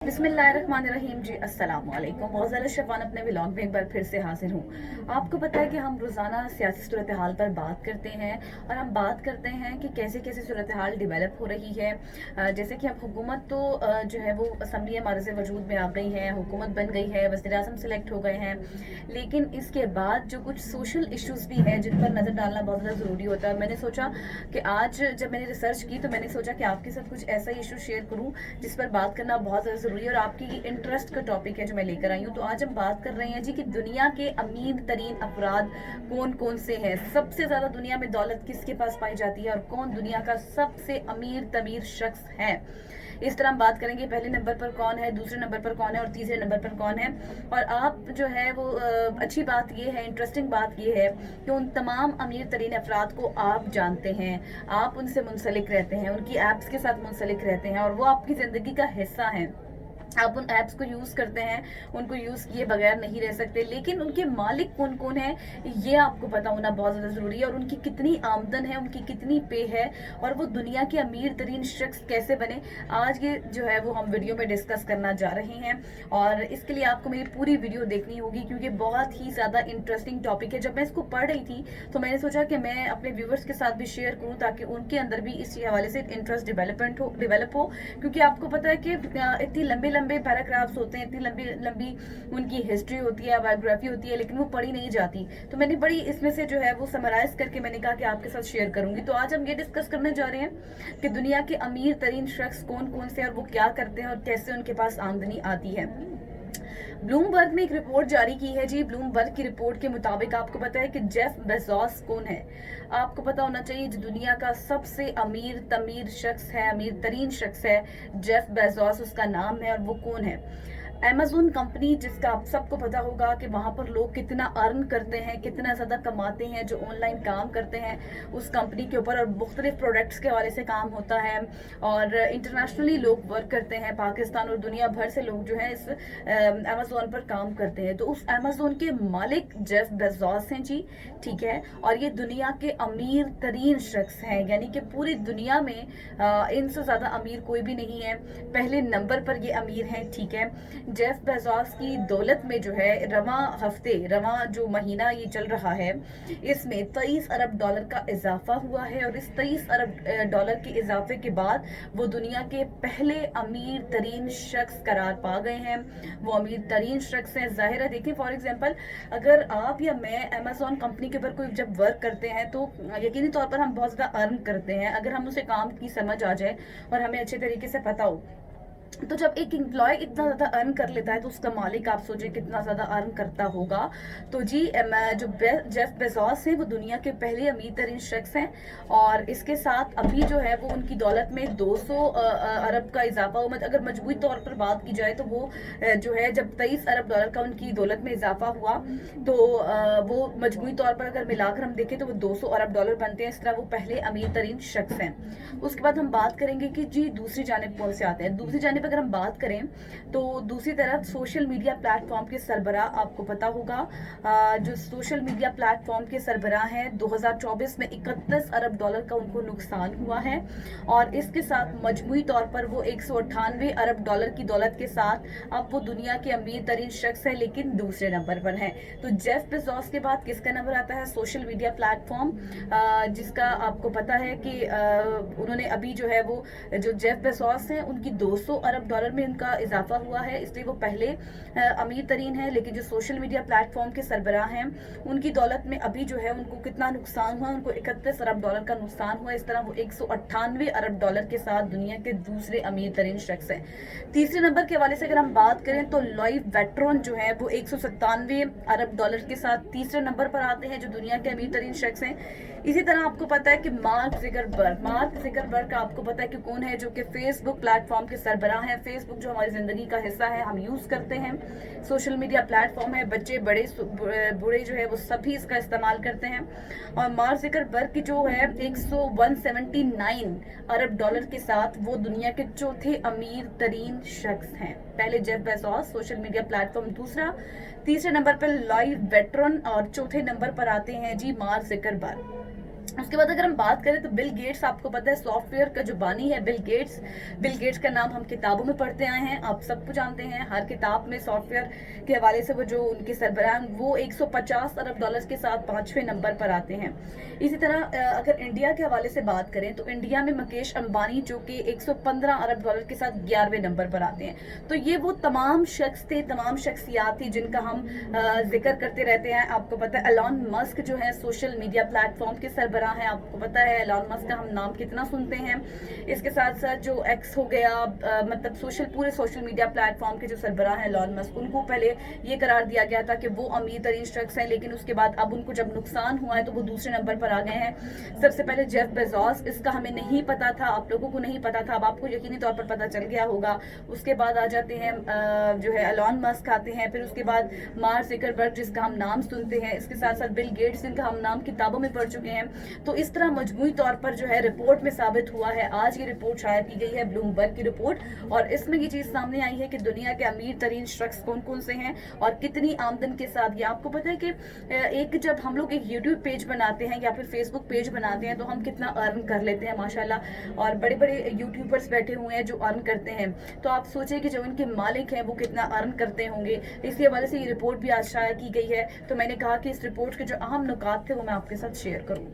बिस्मिल्लाहिर्रहमानिर्रहीम जी, अस्सलाम वालेकुम। बहुत ज़्यादा शफ़ान अपने व्लॉग में एक बार फिर से हाजिर हूँ। आपको पता है कि हम रोज़ाना सियासी सूरत हाल पर बात करते हैं और हम बात करते हैं कि कैसे कैसे सूरत हाल डिवेलप हो रही है। जैसे कि अब हुकूमत तो जो है वो असम्बली मारज़ वजूद में आ गई है, हुकूमत बन गई है, वज़ीर-ए-आज़म सेलेक्ट हो गए हैं। लेकिन इसके बाद जो कुछ सोशल इश्यूज़ भी हैं जिन पर नज़र डालना बहुत ज़्यादा ज़रूरी होता है। मैंने सोचा कि आज जब मैंने रिसर्च की तो मैंने सोचा कि आपके साथ कुछ ऐसा इशू शेयर करूँ जिस पर बात करना बहुत ज़्यादा ज़रूरी है और आपकी इंटरेस्ट का टॉपिक है जो मैं लेकर आई हूँ। तो आज हम बात कर रहे हैं जी कि दुनिया के अमीर तरीन अफराद कौन कौन से हैं, सबसे ज़्यादा दुनिया में दौलत किसके पास पाई जाती है और कौन दुनिया का सबसे अमीर तमीर शख्स है। इस तरह हम बात करेंगे पहले नंबर पर कौन है, दूसरे नंबर पर कौन है और तीसरे नंबर पर कौन है। और आप जो है वो अच्छी बात ये है, इंटरेस्टिंग बात ये है कि उन तमाम अमीर तरीन अफराद को आप जानते हैं, आप उनसे मुंसलिक रहते हैं, उनकी ऐप्स के साथ मुंसलिक रहते हैं और वो आपकी ज़िंदगी का हिस्सा हैं। आप उन ऐप्स को यूज़ करते हैं, उनको यूज़ किए बगैर नहीं रह सकते, लेकिन उनके मालिक कौन कौन है ये आपको पता होना बहुत ज़्यादा ज़रूरी है और उनकी कितनी आमदन है, उनकी कितनी पे है और वो दुनिया के अमीर तरीन शख्स कैसे बने। आज ये जो है वो हम वीडियो में डिस्कस करना जा रहे हैं और इसके लिए आपको मेरी पूरी वीडियो देखनी होगी क्योंकि बहुत ही ज़्यादा इंटरेस्टिंग टॉपिक है। जब मैं इसको पढ़ रही थी तो मैंने सोचा कि मैं अपने व्यूवर्स के साथ भी शेयर करूँ ताकि उनके अंदर भी इस हवाले से इंटरेस्ट डेवलप हो क्योंकि आपको पता है कि इतनी लंबे लंबे पैराग्राफ्स होते हैं, इतनी लंबी लंबी उनकी हिस्ट्री होती है, बायोग्राफी होती है, लेकिन वो पढ़ी नहीं जाती। तो मैंने बड़ी इसमें से जो है वो समराइज करके मैंने कहा कि आपके साथ शेयर करूंगी। तो आज हम ये डिस्कस करने जा रहे हैं कि दुनिया के अमीर तरीन शख्स कौन कौन से और वो क्या करते हैं और कैसे उनके पास आमदनी आती है। ब्लूमबर्ग ने एक रिपोर्ट जारी की है जी। ब्लूमबर्ग की रिपोर्ट के मुताबिक आपको पता है कि जेफ बेजोस कौन है। आपको पता होना चाहिए जो दुनिया का सबसे अमीर तमीर शख्स है, अमीर तरीन शख्स है, जेफ बेजोस उसका नाम है। और वो कौन है? अमेज़न कंपनी, जिसका आप सबको पता होगा कि वहाँ पर लोग कितना अर्न करते हैं, कितना ज़्यादा कमाते हैं जो ऑनलाइन काम करते हैं उस कंपनी के ऊपर और मुख्तलिफ प्रोडक्ट्स के हवाले से काम होता है और इंटरनेशनली लोग वर्क करते हैं। पाकिस्तान और दुनिया भर से लोग जो है इस अमेज़न पर काम करते हैं। तो उस अमेज़न के मालिक जेफ बेजोस हैं जी, ठीक है। और ये दुनिया के अमीर तरीन शख्स हैं, यानी कि पूरी दुनिया में इनसे ज़्यादा अमीर कोई भी नहीं है। पहले नंबर पर ये अमीर हैं, ठीक है। जेफ बेजोस की दौलत में जो है रवा जो महीना ये चल रहा है इसमें 23 अरब डॉलर का इजाफा हुआ है और इस 23 अरब डॉलर के इजाफे के बाद वो दुनिया के पहले अमीर तरीन शख्स करार पा गए हैं। वो अमीर तरीन शख्स हैं। जाहिर है, देखिए फॉर एग्जांपल अगर आप या मैं अमेज़न कंपनी के ऊपर कोई जब वर्क करते हैं तो यकीनी तौर पर हम बहुत ज़्यादा अर्न करते हैं अगर हम उसे काम की समझ आ जाए और हमें अच्छे तरीके से पता हो। तो जब एक एम्प्लॉय इतना ज़्यादा अर्न कर लेता है तो उसका मालिक आप सोचें कितना ज़्यादा अर्न करता होगा। तो जी जो जेफ बेजोस हैं वो दुनिया के पहले अमीर तरीन शख्स हैं और इसके साथ अभी जो है वो उनकी दौलत में 200 अरब का इजाफा हुआ। अगर मजबूरी तौर पर बात की जाए तो वो जो है जब 23 अरब डॉलर का उनकी दौलत में इजाफा हुआ तो वो मजबूरी तौर पर अगर मिलाकर हम देखें तो वो 200 अरब डॉलर बनते हैं। इस तरह वो पहले अमीर तरीन शख्स हैं। उसके बाद हम बात करेंगे कि जी दूसरी जानिब कौन से आते हैं। दूसरी जानिब अगर हम बात करें तो दूसरी तरफ सोशल मीडिया प्लेटफॉर्म के सरबराह, आपको पता होगा जो सोशल मीडिया प्लेटफॉर्म के सरबराह हैं 2024 में 31 अरब डॉलर का उनको नुकसान हुआ है और इसके साथ मजमूई तौर पर वो 198 अरब डॉलर की दौलत के साथ अब वो दुनिया के अमीर तरीन शख्स है, लेकिन दूसरे नंबर पर हैं। तो जेफ बेजोस के बाद किसका नंबर आता है? सोशल मीडिया प्लेटफॉर्म, जिसका आपको पता है कि उन्होंने अभी जो है वो जो जेफ बेजोस हैं उनकी 200 अरब डॉलर में उनका इजाफा हुआ है, इसलिए वो पहले अमीर तरीन है। लेकिन जो सोशल मीडिया प्लेटफॉर्म के सरबराह हैं उनकी दौलत में अभी जो है उनको कितना नुकसान हुआ? उनको 31 अरब डॉलर का नुकसान हुआ। इस तरह वो 198 अरब डॉलर के साथ दुनिया के दूसरे अमीर तरीन शख्स हैं। तीसरे नंबर के हवाले से अगर हम बात करें तो लॉइव वेट्रॉन जो है वो 197 अरब डॉलर के साथ तीसरे नंबर पर आते हैं जो दुनिया के अमीर तरीन शख्स हैं। इसी तरह आपको पता है कि मार्क ज़ुकरबर्ग आपको पता है कि कौन है, जो कि फेसबुक प्लेटफॉर्म के सरबराह हैं। फेसबुक जो हमारी ज़िंदगी का हिस्सा है, हम यूज़ करते हैं, सोशल मीडिया प्लेटफॉर्म है, बच्चे बड़े बूढ़े जो है वो सभी इसका इस्तेमाल करते हैं। और मार्क ज़ुकरबर्ग की जो है 179 अरब डॉलर के साथ वो दुनिया के चौथे अमीर तरीन शख्स हैं। पहले Jeff Bezos social media platform दूसरा, तीसरे नंबर पर लॉइव वेट्रॉन और चौथे नंबर पर आते हैं जी मार्क ज़ुकरबर्ग। उसके बाद अगर हम बात करें तो बिल गेट्स, आपको पता है सॉफ्टवेयर का जो बानी है बिल गेट्स का नाम हम किताबों में पढ़ते आए हैं, आप सबको जानते हैं, हर किताब में सॉफ्टवेयर के हवाले से वो जो उनके सरबराह वो 150 अरब डॉलर्स के साथ 5वें नंबर पर आते हैं। इसी तरह अगर इंडिया के हवाले से बात करें तो इंडिया में मुकेश अंबानी जो कि 115 अरब डॉलर के साथ 11वें नंबर पर आते हैं। तो ये वो तमाम शख्स थे, तमाम शख्सियात थी जिनका हम जिक्र करते रहते हैं। आपको पता है एलॉन मस्क जो है सोशल मीडिया प्लेटफॉर्म के सरबराह है, आपको पता है एलॉन मस्क का हम नाम कितना सुनते हैं। इसके साथ साथ जो एक्स हो गया, मतलब पूरे सोशल मीडिया प्लेटफॉर्म के जो सरबराह हैं एलॉन मस्क, उनको पहले ये करार दिया गया था कि वो अमीर तरीन शख्स हैं, लेकिन उसके बाद अब उनको जब नुकसान हुआ है तो वो दूसरे नंबर पर आ गए हैं। सबसे पहले जेफ बेजोस, इसका हमें नहीं पता था, आप लोगों को नहीं पता था, अब आपको यकीनी तौर पर पता चल गया होगा। उसके बाद आ जाते हैं जो है एलॉन मस्क आते हैं, फिर उसके बाद मार्क ज़करबर्ग जिसका हम नाम सुनते हैं, इसके साथ साथ बिल गेट्स जिनका हम नाम किताबों में पढ़ चुके हैं। तो इस तरह मजमूई तौर पर जो है रिपोर्ट में साबित हुआ है, आज ये रिपोर्ट शायद की गई है ब्लूमबर्ग की रिपोर्ट, और इसमें ये चीज़ सामने आई है कि दुनिया के अमीर तरीन शख्स कौन कौन से हैं और कितनी आमदन के साथ। ये आपको पता है कि एक जब हम लोग एक यूट्यूब पेज बनाते हैं या फिर फेसबुक पेज बनाते हैं तो हम कितना अर्न कर लेते हैं माशाल्लाह, और बड़े बड़े यूट्यूबर्स बैठे हुए हैं जो अर्न करते हैं। तो आप सोचिए कि जो इनके मालिक हैं वो कितना अर्न करते होंगे। इसी हवाले से ये रिपोर्ट भी आज शाया की गई है, तो मैंने कहा कि इस रिपोर्ट के जो अहम नुकात थे वो मैं आपके साथ शेयर करूँ।